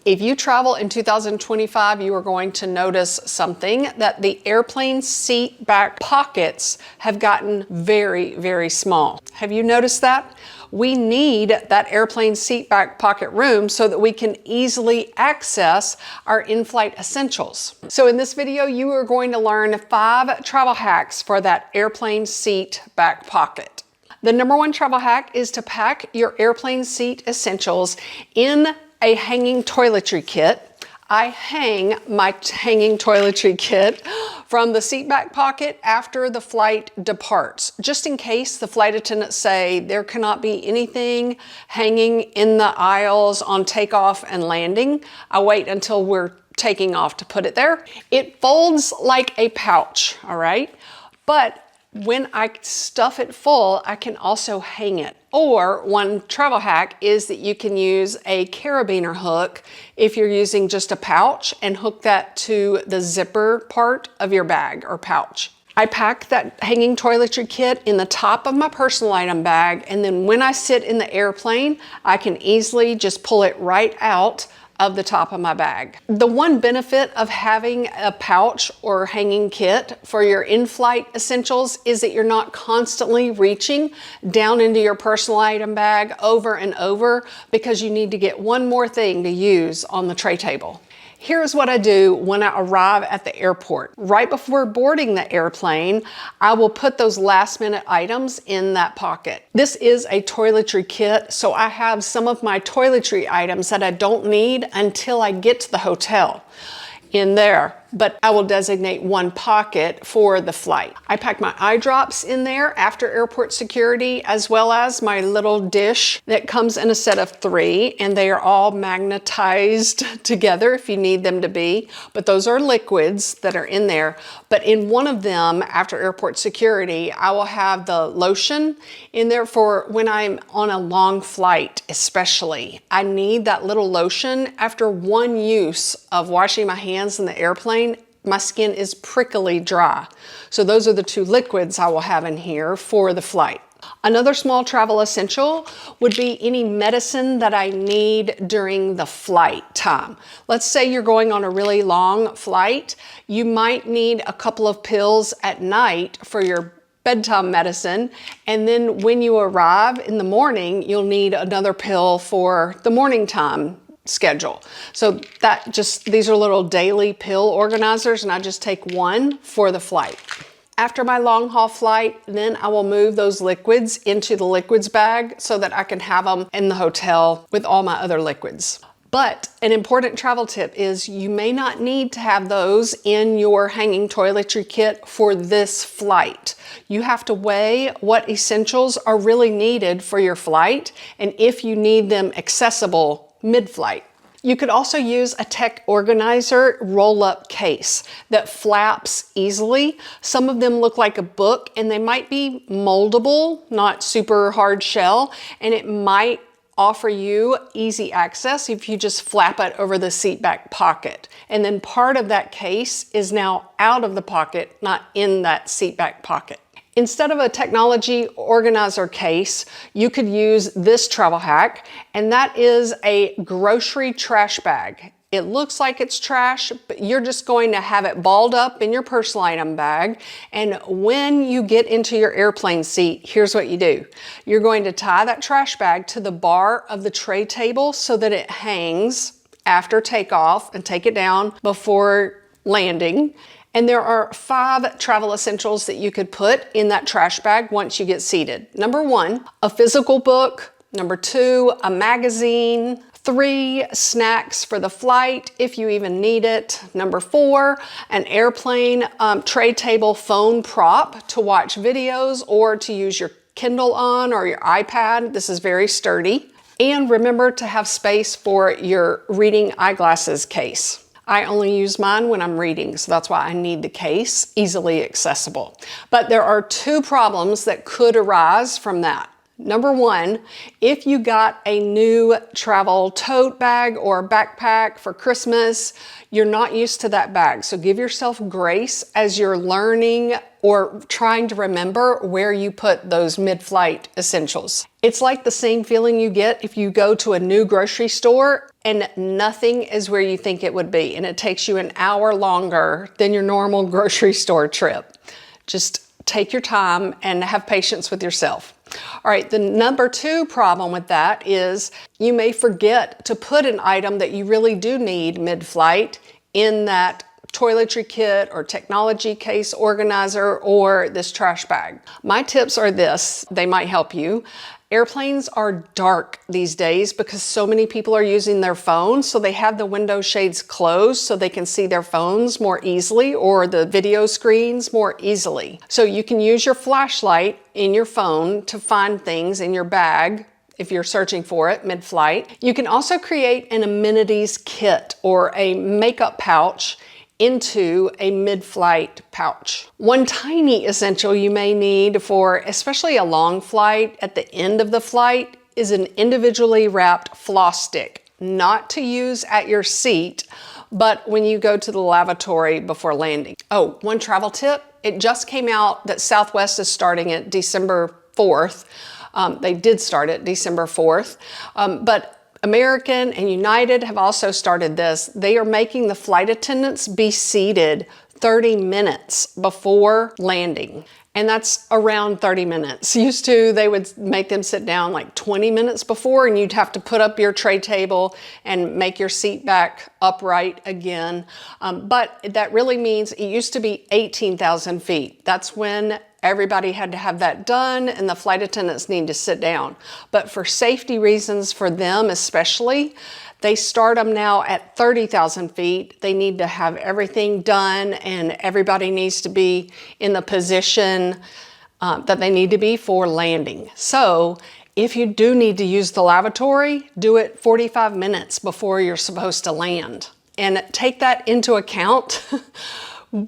If you travel in 2025, you are going to notice something, that the airplane seat back pockets have gotten very, very small. Have you noticed that? We need that airplane seat back pocket room so that we can easily access our in-flight essentials. So in this video, you are going to learn 5 travel hacks for that airplane seat back pocket. The number 1 travel hack is to pack your airplane seat essentials in a hanging toiletry kit. I hang my hanging toiletry kit from the seat back pocket after the flight departs, just in case the flight attendants say there cannot be anything hanging in the aisles on takeoff and landing. I wait until we're taking off to put it there. It folds like a pouch, all right? But when I stuff it full, I can also hang it. Or one travel hack is that you can use a carabiner hook if you're using just a pouch and hook that to the zipper part of your bag or pouch. I pack that hanging toiletry kit in the top of my personal item bag, and then when I sit in the airplane, I can easily just pull it right out of the top of my bag. The one benefit of having a pouch or hanging kit for your in-flight essentials is that you're not constantly reaching down into your personal item bag over and over because you need to get one more thing to use on the tray table. Here's what I do when I arrive at the airport. Right before boarding the airplane, I will put those last minute items in that pocket. This is a toiletry kit, so I have some of my toiletry items that I don't need until I get to the hotel in there, but I will designate one pocket for the flight. I pack my eye drops in there after airport security, as well as my little dish that comes in a set of 3, and they are all magnetized together if you need them to be, but those are liquids that are in there. But in one of them, after airport security, I will have the lotion in there for when I'm on a long flight, especially. I need that little lotion after one use of washing my hands in the airplane. My skin is prickly dry. So those are the 2 liquids I will have in here for the flight. Another small travel essential would be any medicine that I need during the flight time. Let's say you're going on a really long flight. You might need a couple of pills at night for your bedtime medicine, and then when you arrive in the morning, you'll need another pill for the morning time schedule. So these are little daily pill organizers, and I just take one for the flight. After my long haul flight, then I will move those liquids into the liquids bag so that I can have them in the hotel with all my other liquids. But an important travel tip is you may not need to have those in your hanging toiletry kit for this flight. You have to weigh what essentials are really needed for your flight and if you need them accessible mid-flight. You could also use a tech organizer roll-up case that flaps easily. Some of them look like a book and they might be moldable, not super hard shell, and it might offer you easy access if you just flap it over the seat back pocket. And then part of that case is now out of the pocket, not in that seat back pocket. Instead of a technology organizer case, you could use this travel hack, and that is a grocery trash bag. It looks like it's trash, but you're just going to have it balled up in your personal item bag. And when you get into your airplane seat, here's what you do. You're going to tie that trash bag to the bar of the tray table so that it hangs after takeoff, and take it down before landing. And there are 5 travel essentials that you could put in that trash bag once you get seated. Number 1, a physical book. Number 2, a magazine. 3, snacks for the flight if you even need it. Number 4, an airplane tray table phone prop to watch videos or to use your Kindle on or your iPad. This is very sturdy. And remember to have space for your reading eyeglasses case. I only use mine when I'm reading, so that's why I need the case, easily accessible. But there are 2 problems that could arise from that. Number one, if you got a new travel tote bag or backpack for Christmas, you're not used to that bag. So give yourself grace as you're learning or trying to remember where you put those mid-flight essentials. It's like the same feeling you get if you go to a new grocery store and nothing is where you think it would be, and it takes you an hour longer than your normal grocery store trip. Just take your time and have patience with yourself. All right, the number two problem with that is you may forget to put an item that you really do need mid-flight in that toiletry kit or technology case organizer or this trash bag. My tips are this, they might help you. Airplanes are dark these days because so many people are using their phones, so they have the window shades closed so they can see their phones more easily or the video screens more easily. So you can use your flashlight in your phone to find things in your bag if you're searching for it mid-flight. You can also create an amenities kit or a makeup pouch into a mid-flight pouch. One tiny essential you may need for especially a long flight at the end of the flight is an individually wrapped floss stick, not to use at your seat, but when you go to the lavatory before landing. Oh, one travel tip, it just came out that Southwest is starting it December 4th. They did start it December 4th, but American and United have also started this. They are making the flight attendants be seated 30 minutes before landing. And that's around 30 minutes. Used to, they would make them sit down like 20 minutes before, and you'd have to put up your tray table and make your seat back upright again. But that really means it used to be 18,000 feet. That's when everybody had to have that done and the flight attendants need to sit down. But for safety reasons for them especially, they start them now at 30,000 feet. They need to have everything done and everybody needs to be in the position that they need to be for landing. So if you do need to use the lavatory, do it 45 minutes before you're supposed to land. And take that into account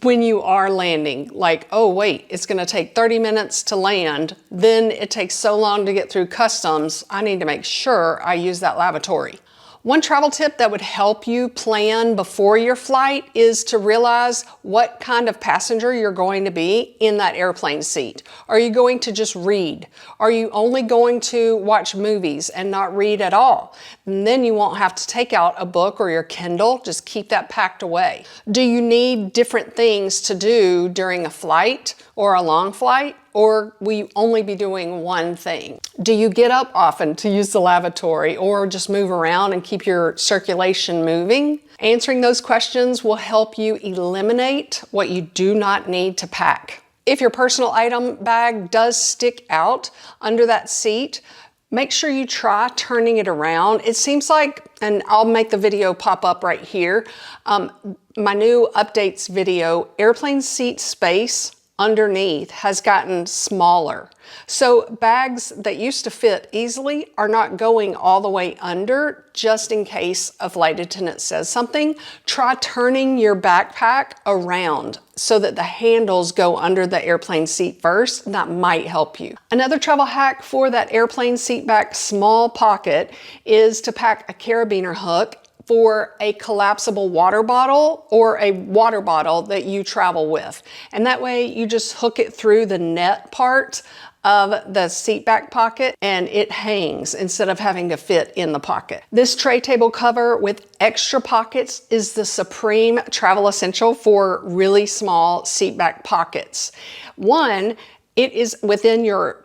when you are landing. Like, oh wait, it's gonna take 30 minutes to land, then it takes so long to get through customs, I need to make sure I use that lavatory. One travel tip that would help you plan before your flight is to realize what kind of passenger you're going to be in that airplane seat. Are you going to just read? Are you only going to watch movies and not read at all? And then you won't have to take out a book or your Kindle, just keep that packed away. Do you need different things to do during a flight or a long flight? Or will you only be doing one thing? Do you get up often to use the lavatory or just move around and keep your circulation moving? Answering those questions will help you eliminate what you do not need to pack. If your personal item bag does stick out under that seat, make sure you try turning it around. It seems like, and I'll make the video pop up right here, my new updates video, airplane seat space underneath has gotten smaller. So bags that used to fit easily are not going all the way under just in case a flight attendant says something. Try turning your backpack around so that the handles go under the airplane seat first. That might help you. Another travel hack for that airplane seat back small pocket is to pack a carabiner hook for a collapsible water bottle or a water bottle that you travel with. And that way you just hook it through the net part of the seat back pocket and it hangs instead of having to fit in the pocket. This tray table cover with extra pockets is the supreme travel essential for really small seat back pockets. One, it is within your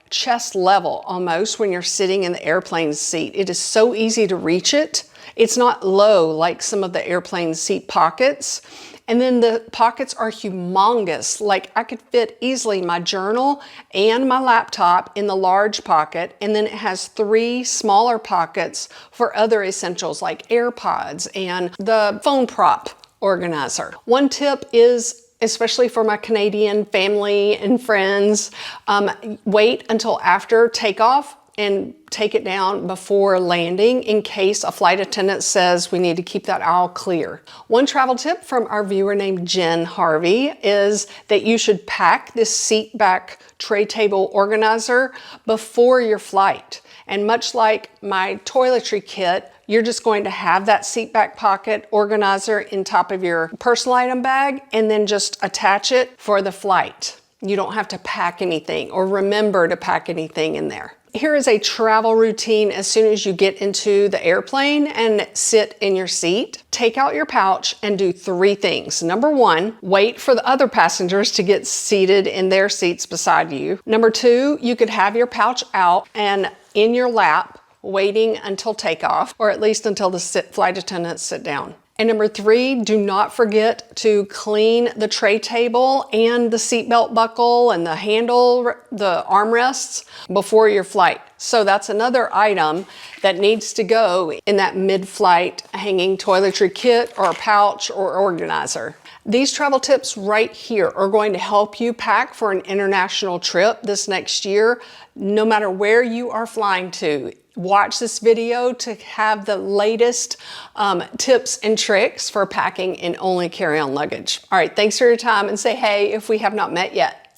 chest level almost when you're sitting in the airplane seat. It is so easy to reach it. It's not low like some of the airplane seat pockets. And then the pockets are humongous. Like I could fit easily my journal and my laptop in the large pocket. And then it has 3 smaller pockets for other essentials like AirPods and the phone prop organizer. One tip is, especially for my Canadian family and friends, wait until after takeoff and take it down before landing in case a flight attendant says we need to keep that aisle clear. One travel tip from our viewer named Jen Harvey is that you should pack this seat back tray table organizer before your flight. And much like my toiletry kit, you're just going to have that seat back pocket organizer in top of your personal item bag and then just attach it for the flight. You don't have to pack anything or remember to pack anything in there. Here is a travel routine as soon as you get into the airplane and sit in your seat. Take out your pouch and do 3 things. Number 1, wait for the other passengers to get seated in their seats beside you. Number 2, you could have your pouch out and in your lap waiting until takeoff, or at least until the flight attendants sit down. And number 3, do not forget to clean the tray table and the seatbelt buckle and the handle, the armrests before your flight. So that's another item that needs to go in that mid-flight hanging toiletry kit or pouch or organizer. These travel tips right here are going to help you pack for an international trip this next year, no matter where you are flying to. Watch this video to have the latest tips and tricks for packing in only carry-on luggage. All right, thanks for your time, and say hey if we have not met yet.